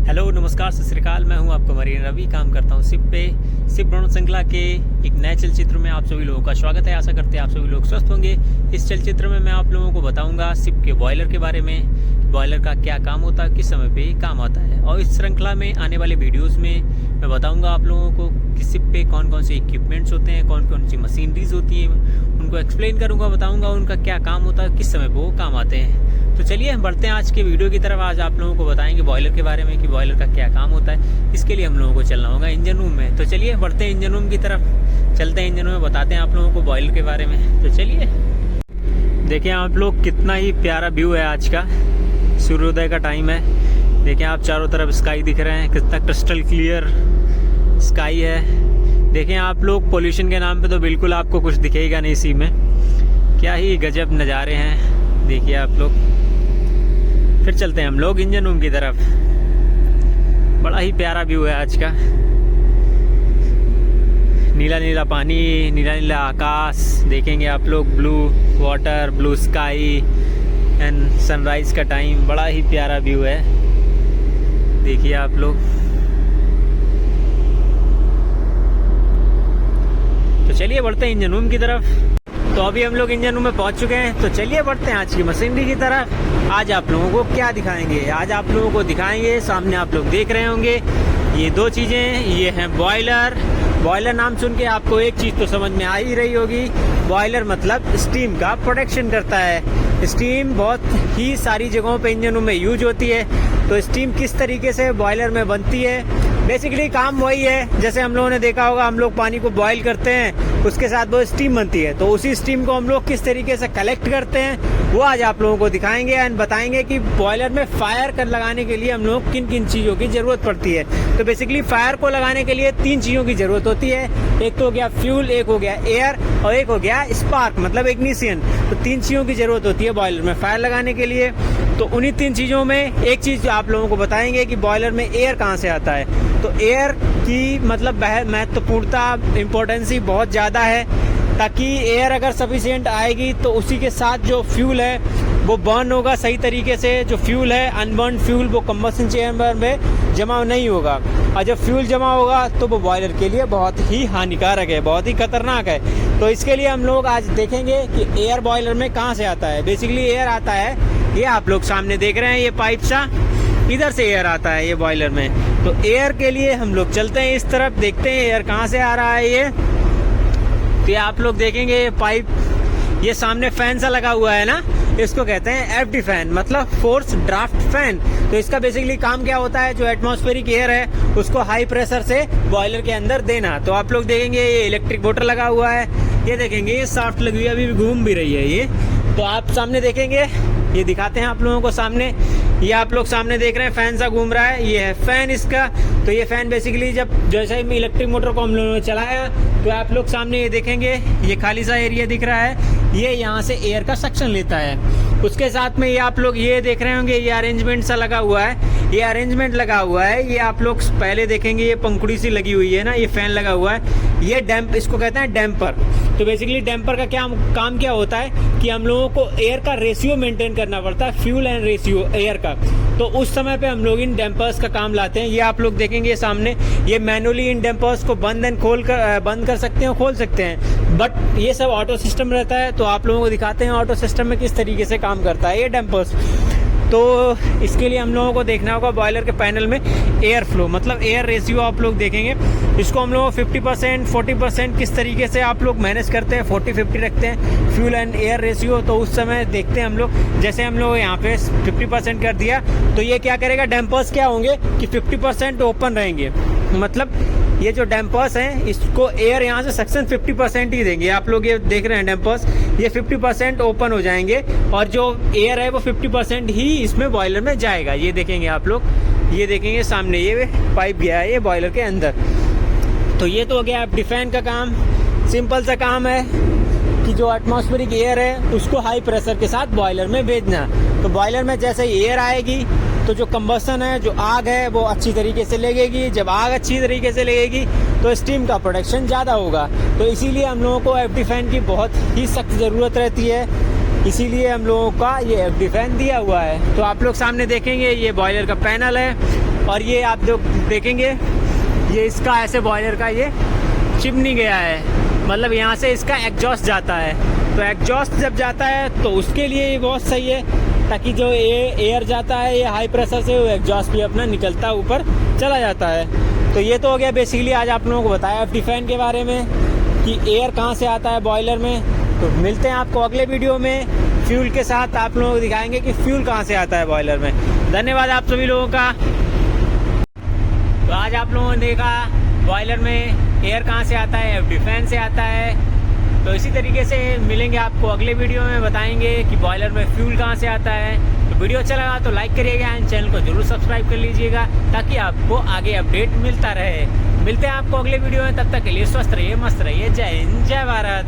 Hello नमस्कार सत श्री अकाल। मैं हूं आपका मरीन रवि, काम करता हूं सिप पे। सिप प्रणव श्रृंखला के एक नए चलचित्र में आप सभी लोगों का स्वागत है। आशा करते हैं आप सभी लोग स्वस्थ होंगे। इस चलचित्र में मैं आप लोगों को बताऊंगा सिप के बॉयलर के बारे में, बॉयलर का क्या काम होता है, किस समय पे काम आता है। और इस श्रृंखला में आने वाले वीडियोज़ में मैं बताऊँगा आप लोगों को कि सिप पे कौन कौन से इक्विपमेंट्स होते हैं, कौन कौन सी मशीनरीज होती हैं, उनको एक्सप्लेन करूँगा, बताऊँगा उनका क्या काम होता है, किस समय पर वो काम आते हैं। तो चलिए हम बढ़ते हैं आज के वीडियो की तरफ। आज आप लोगों को बताएंगे बॉयलर के बारे में कि बॉयलर का क्या काम होता है। इसके लिए हम लोगों को चलना होगा इंजन रूम में। तो चलिए बढ़ते हैं इंजन रूम की तरफ, चलते हैं इंजन रूम में, बताते हैं आप लोगों को बॉयलर के बारे में। तो चलिए देखिए आप लोग, कितना ही प्यारा व्यू है आज का। सूर्योदय का टाइम है। देखिए आप चारों तरफ स्काई दिख रहे हैं, कितना क्रिस्टल क्लियर स्काई है। देखें आप लोग, पोल्यूशन के नाम पे तो बिल्कुल आपको कुछ दिखेगा नहीं सी में। क्या ही गजब नज़ारे हैं, देखिए आप लोग। फिर चलते हैं हम लोग इंजन रूम की तरफ। बड़ा ही प्यारा व्यू है आज का। नीला नीला पानी, नीला नीला आकाश देखेंगे आप लोग, blue water, blue sky and sunrise का टाइम। बड़ा ही प्यारा व्यू है, देखिए आप लोग। तो चलिए बढ़ते हैं इंजन रूम की तरफ। तो अभी हम लोग इंजन रूम में पहुंच चुके हैं। तो चलिए बढ़ते हैं आज की मशीनरी की तरफ। आज आप लोगों को क्या दिखाएंगे? आज आप लोगों को दिखाएंगे, सामने आप लोग देख रहे होंगे ये दो चीज़ें। ये हैं बॉयलर। बॉयलर नाम सुन के आपको एक चीज़ तो समझ में आ ही रही होगी, बॉयलर मतलब स्टीम का प्रोडक्शन करता है। स्टीम बहुत ही सारी जगहों पे इंजन रूम में यूज होती है। तो स्टीम किस तरीके से बॉयलर में बनती है, बेसिकली काम वही है। जैसे हम लोगों ने देखा होगा, हम लोग पानी को बॉईल करते हैं, उसके साथ वो स्टीम बनती है। तो उसी स्टीम को हम लोग किस तरीके से कलेक्ट करते हैं वो आज आप लोगों को दिखाएंगे एंड बताएंगे कि बॉयलर में फायर कर लगाने के लिए हम लोग किन किन चीज़ों की ज़रूरत पड़ती है। तो बेसिकली फायर को लगाने के लिए तीन चीज़ों की ज़रूरत होती है। एक तो हो गया फ्यूल, एक हो गया एयर और एक हो गया स्पार्क मतलब इग्निशन। तो तीन चीज़ों की ज़रूरत होती है बॉयलर में फायर लगाने के लिए। तो उन्हीं तीन चीज़ों में एक चीज़ आप लोगों को बताएंगे कि बॉयलर में एयर कहाँ से आता है। तो एयर की मतलब महत्वपूर्णता, इम्पोर्टेंस ही बहुत ज़्यादा है, ताकि एयर अगर सफिशिएंट आएगी तो उसी के साथ जो फ्यूल है वो बर्न होगा सही तरीके से। जो फ्यूल है अनबर्न फ्यूल वो कंबशन चेम्बर में जमा नहीं होगा, और जब फ्यूल जमा होगा तो वो बॉयलर के लिए बहुत ही हानिकारक है, बहुत ही खतरनाक है। तो इसके लिए हम लोग आज देखेंगे कि एयर बॉयलर में कहाँ से आता है। बेसिकली एयर आता है, ये आप लोग सामने देख रहे हैं, ये पाइप सा इधर से एयर आता है ये बॉयलर में। तो एयर के लिए हम लोग चलते हैं इस तरफ, देखते हैं एयर कहाँ से आ रहा है। ये तो ये आप लोग देखेंगे ये पाइप, ये सामने फैन सा लगा हुआ है ना, इसको कहते हैं एफडी फैन मतलब फोर्स ड्राफ्ट फैन। तो इसका बेसिकली काम क्या होता है, जो एटमॉस्फेरिक एयर है उसको हाई प्रेशर से बॉयलर के अंदर देना। तो आप लोग देखेंगे ये इलेक्ट्रिक मोटर लगा हुआ है, ये देखेंगे ये शाफ्ट लगी हुई है, अभी भी घूम भी रही है ये। तो आप सामने देखेंगे, ये दिखाते हैं आप लोगों को सामने, ये आप लोग सामने देख रहे हैं फैन सा घूम रहा है, ये है फैन इसका। तो ये फैन बेसिकली जब जैसे ही इलेक्ट्रिक मोटर को हम लोगों ने चलाया तो आप लोग सामने ये देखेंगे, ये खाली सा एरिया दिख रहा है, ये यहाँ से एयर का सक्शन लेता है। उसके साथ में ये आप लोग ये देख रहे होंगे, ये अरेंजमेंट सा लगा हुआ है, ये अरेंजमेंट लगा हुआ है, ये आप लोग पहले देखेंगे, ये पंखुड़ी सी लगी हुई है ना, ये फैन लगा हुआ है, ये डैम्प, इसको कहते हैं डैम्पर। तो बेसिकली डैम्पर का क्या काम क्या होता है कि हम लोगों को एयर का रेशियो मेंटेन करना पड़ता है, फ्यूल एंड रेशियो एयर का। तो उस समय पे हम लोग इन डैम्पर्स का काम लाते हैं। ये आप लोग देखेंगे सामने, ये मैनुअली इन डैम्पर्स को बंद कर सकते हैं, खोल सकते हैं, बट ये सब ऑटो सिस्टम रहता है। तो आप लोगों को दिखाते हैं ऑटो सिस्टम में किस तरीके से काम करता है ये डैम्पर्स। तो इसके लिए हम लोगों को देखना होगा बॉयलर के पैनल में एयर फ्लो मतलब एयर रेशियो आप लोग देखेंगे। इसको हम लोग 50%, 40% किस तरीके से आप लोग मैनेज करते हैं, 40-50 रखते हैं फ्यूल एंड एयर रेशियो। तो उस समय देखते हैं हम लोग, जैसे हम लोग यहाँ पे 50% कर दिया तो ये क्या करेगा, डैम्पर्स क्या होंगे कि 50% ओपन रहेंगे। मतलब ये जो डैम्पर्स हैं इसको एयर यहाँ से सक्शन 50% ही देंगे। आप लोग ये देख रहे हैं डैम्पर्स, ये 50% ओपन हो जाएंगे और जो एयर है वो 50% ही इसमें बॉयलर में जाएगा। ये देखेंगे आप लोग, ये देखेंगे सामने ये पाइप गया है ये बॉयलर के अंदर। तो ये तो हो गया एफडी फैन का काम। सिंपल सा काम है कि जो एटमॉस्फेरिक एयर है उसको हाई प्रेशर के साथ बॉयलर में भेजना। तो बॉयलर में जैसे एयर आएगी तो जो कंबशन है, जो आग है वो अच्छी तरीके से लगेगी। जब आग अच्छी तरीके से लगेगी तो स्टीम का प्रोडक्शन ज़्यादा होगा। तो इसीलिए हम लोगों को एफडी फैन की बहुत ही सख्त ज़रूरत रहती है। इसीलिए हम लोगों का ये एफडी फैन दिया हुआ है। तो आप लोग सामने देखेंगे ये बॉयलर का पैनल है। और ये आप जो देखेंगे ये इसका ऐसे बॉयलर का ये चिमनी गया है, मतलब यहाँ से इसका एग्जॉस्ट जाता है। तो एग्जॉस्ट जब जाता है तो उसके लिए ये बहुत सही है, ताकि जो एयर जाता है ये हाई प्रेशर से वो एग्जॉस्ट भी अपना निकलता ऊपर चला जाता है। तो ये तो हो गया बेसिकली आज आप लोगों को बताया एफडी फैन के बारे में कि एयर कहाँ से आता है बॉयलर में। तो मिलते हैं आपको अगले वीडियो में फ्यूल के साथ, आप लोगों को दिखाएंगे कि फ्यूल कहाँ से आता है बॉयलर में। धन्यवाद आप सभी लोगों का। तो आज आप लोगों ने देखा बॉयलर में एयर कहाँ से आता है, एफडी फैन से आता है। तो इसी तरीके से मिलेंगे आपको अगले वीडियो में, बताएंगे कि बॉयलर में फ्यूल कहाँ से आता है। तो वीडियो अच्छा लगा तो लाइक करिएगा एंड चैनल को जरूर सब्सक्राइब कर लीजिएगा, ताकि आपको आगे अपडेट मिलता रहे। मिलते हैं आपको अगले वीडियो में, तब तक के लिए स्वस्थ रहिए, मस्त रहिए। जय हिंद, जय भारत।